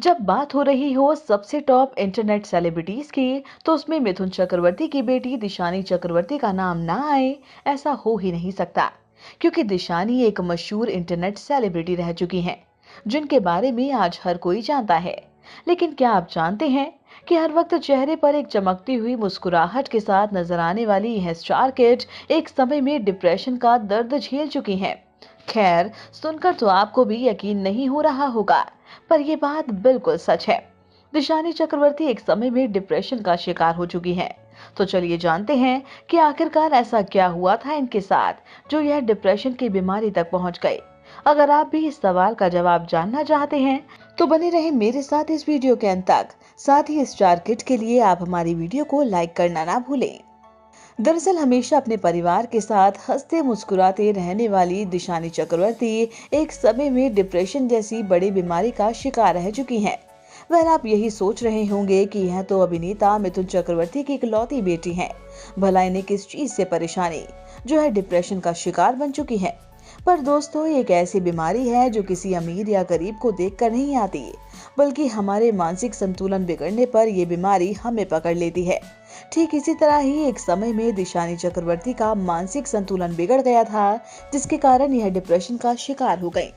जब बात हो रही हो सबसे टॉप इंटरनेट सेलिब्रिटीज की, तो उसमें मिथुन चक्रवर्ती की बेटी दिशानी चक्रवर्ती का नाम ना आए, ऐसा हो ही नहीं सकता। क्योंकि दिशानी एक मशहूर इंटरनेट सेलिब्रिटी रह चुकी हैं, जिनके बारे में आज हर कोई जानता है। लेकिन क्या आप जानते हैं कि हर वक्त चेहरे पर एक चमकती हुई मुस्कुराहट के साथ नजर आने वाली यह स्टार किड एक समय में डिप्रेशन का दर्द झेल चुकी हैं। खैर, सुनकर तो आपको भी यकीन नहीं हो रहा होगा, पर यह बात बिल्कुल सच है। दिशानी चक्रवर्ती एक समय में डिप्रेशन का शिकार हो चुकी हैं। तो चलिए जानते हैं कि आखिरकार ऐसा क्या हुआ था इनके साथ, जो यह डिप्रेशन की बीमारी तक पहुंच गए। अगर आप भी इस सवाल का जवाब जानना चाहते हैं, तो बने रहें मेरे साथ इस वीडियो के अंत तक। साथ ही स्टार किड के लिए आप हमारी वीडियो को लाइक करना ना भूलें। दरअसल हमेशा अपने परिवार के साथ हंसते मुस्कुराते रहने वाली दिशानी चक्रवर्ती एक समय में डिप्रेशन जैसी बड़ी बीमारी का शिकार रह चुकी हैं। वह आप यही सोच रहे होंगे कि यह तो अभिनेता मिथुन चक्रवर्ती की इकलौती बेटी हैं। भला इन्हें किस चीज से परेशानी, जो है डिप्रेशन का शिकार बन चुकी है। पर दोस्तों, एक ऐसी बीमारी है जो किसी अमीर या गरीब को देखकर नहीं आती, बल्कि हमारे मानसिक संतुलन बिगड़ने पर यह बीमारी हमें पकड़ लेती है। ठीक इसी तरह ही एक समय में दिशानी चक्रवर्ती का मानसिक संतुलन बिगड़ गया था, जिसके कारण यह डिप्रेशन का शिकार हो गई।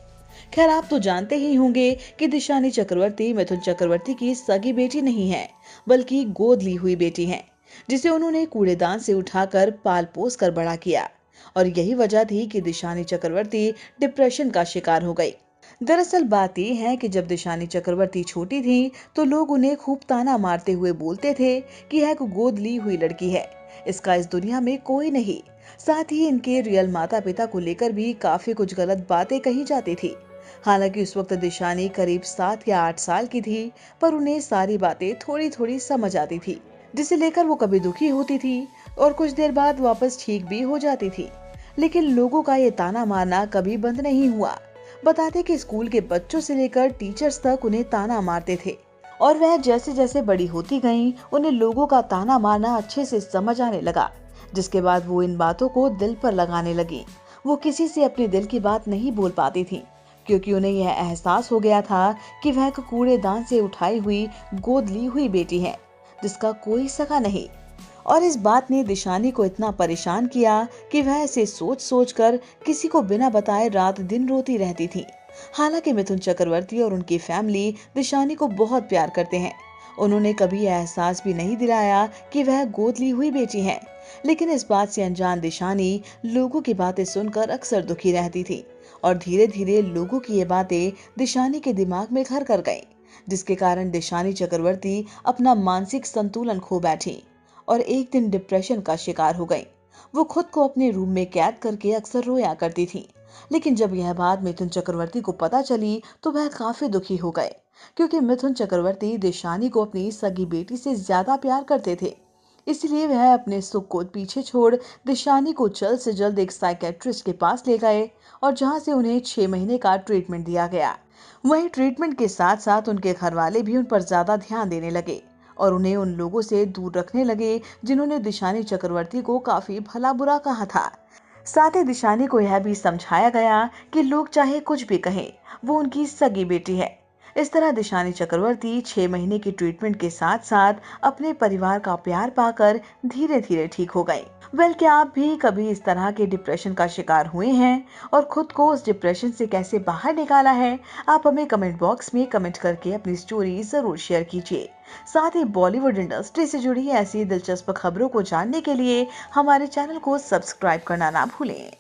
खैर, आप तो जानते ही होंगे कि दिशानी चक्रवर्ती मिथुन चक्रवर्ती की सगी बेटी नहीं है, बल्कि गोद ली हुई बेटी है, जिसे उन्होंने कूड़ेदान से उठाकर पाल पोस कर बड़ा किया। और यही वजह थी कि दिशानी चक्रवर्ती डिप्रेशन का शिकार हो गई। दरअसल बात यह है कि जब दिशानी चक्रवर्ती छोटी थी, तो लोग उन्हें खूब ताना मारते हुए बोलते थे कि यह एक गोद ली हुई लड़की है, इसका इस दुनिया में कोई नहीं। साथ ही इनके रियल माता पिता को लेकर भी काफी कुछ गलत बातें कही जाती थी। हालांकि उस वक्त दिशानी करीब 7 या 8 साल की थी, पर उन्हें सारी बातें थोड़ी थोड़ी समझ आती थी, जिसे लेकर वो कभी दुखी होती थी और कुछ देर बाद वापस ठीक भी हो जाती थी। लेकिन लोगों का ये ताना मारना कभी बंद नहीं हुआ। बताते कि स्कूल के बच्चों से लेकर टीचर्स तक उन्हें ताना मारते थे, और वह जैसे जैसे बड़ी होती गईं, उन्हें लोगों का ताना मारना अच्छे से समझ आने लगा, जिसके बाद वो इन बातों को दिल पर लगाने लगी। वो किसी से अपने दिल की बात नहीं बोल पाती थी, क्योंकि उन्हें यह एहसास हो गया था कि वह एक कूड़ेदान से उठाई हुई गोद ली हुई बेटी है, जिसका कोई सगा नहीं। और इस बात ने दिशानी को इतना परेशान किया कि वह इसे सोच सोच कर किसी को बिना बताए रात दिन रोती रहती थी। हालांकि मिथुन चक्रवर्ती और उनकी फैमिली दिशानी को बहुत प्यार करते हैं। उन्होंने कभी एहसास भी नहीं दिलाया कि वह गोद ली हुई बेटी है। लेकिन इस बात से अनजान दिशानी लोगों की बातें सुनकर अक्सर दुखी रहती थी, और धीरे धीरे लोगों की ये बातें दिशानी के दिमाग में घर कर गईं, जिसके कारण दिशानी चक्रवर्ती अपना मानसिक संतुलन खो बैठी और एक दिन डिप्रेशन का शिकार हो गई। वो खुद को अपने रूम में कैद करके अक्सर रोया करती थी। लेकिन जब यह बात मिथुन चक्रवर्ती को पता चली, तो वह काफी दुखी हो गए, क्योंकि मिथुन चक्रवर्ती दिशानी को अपनी सगी बेटी से ज्यादा प्यार करते थे। इसलिए वह अपने सुख को पीछे छोड़ दिशानी को जल्द से जल्द एक साइकेट्रिस्ट के पास ले गए, और जहां से उन्हें 6 महीने का ट्रीटमेंट दिया गया। वहीं ट्रीटमेंट के साथ साथ उनके घर वाले भी उन पर ज्यादा ध्यान देने लगे, और उन्हें उन लोगों से दूर रखने लगे जिन्होंने दिशानी चक्रवर्ती को काफी भला बुरा कहा था। साथ ही दिशानी को यह भी समझाया गया कि लोग चाहे कुछ भी कहें, वो उनकी सगी बेटी है। इस तरह दिशानी चक्रवर्ती 6 महीने की ट्रीटमेंट के साथ साथ अपने परिवार का प्यार पाकर धीरे धीरे ठीक हो गई। क्या आप भी कभी इस तरह के डिप्रेशन का शिकार हुए हैं, और खुद को उस डिप्रेशन से कैसे बाहर निकाला है? आप हमें कमेंट बॉक्स में कमेंट करके अपनी स्टोरी जरूर शेयर कीजिए। साथ ही बॉलीवुड इंडस्ट्री से जुड़ी ऐसी दिलचस्प खबरों को जानने के लिए हमारे चैनल को सब्सक्राइब करना ना भूलें।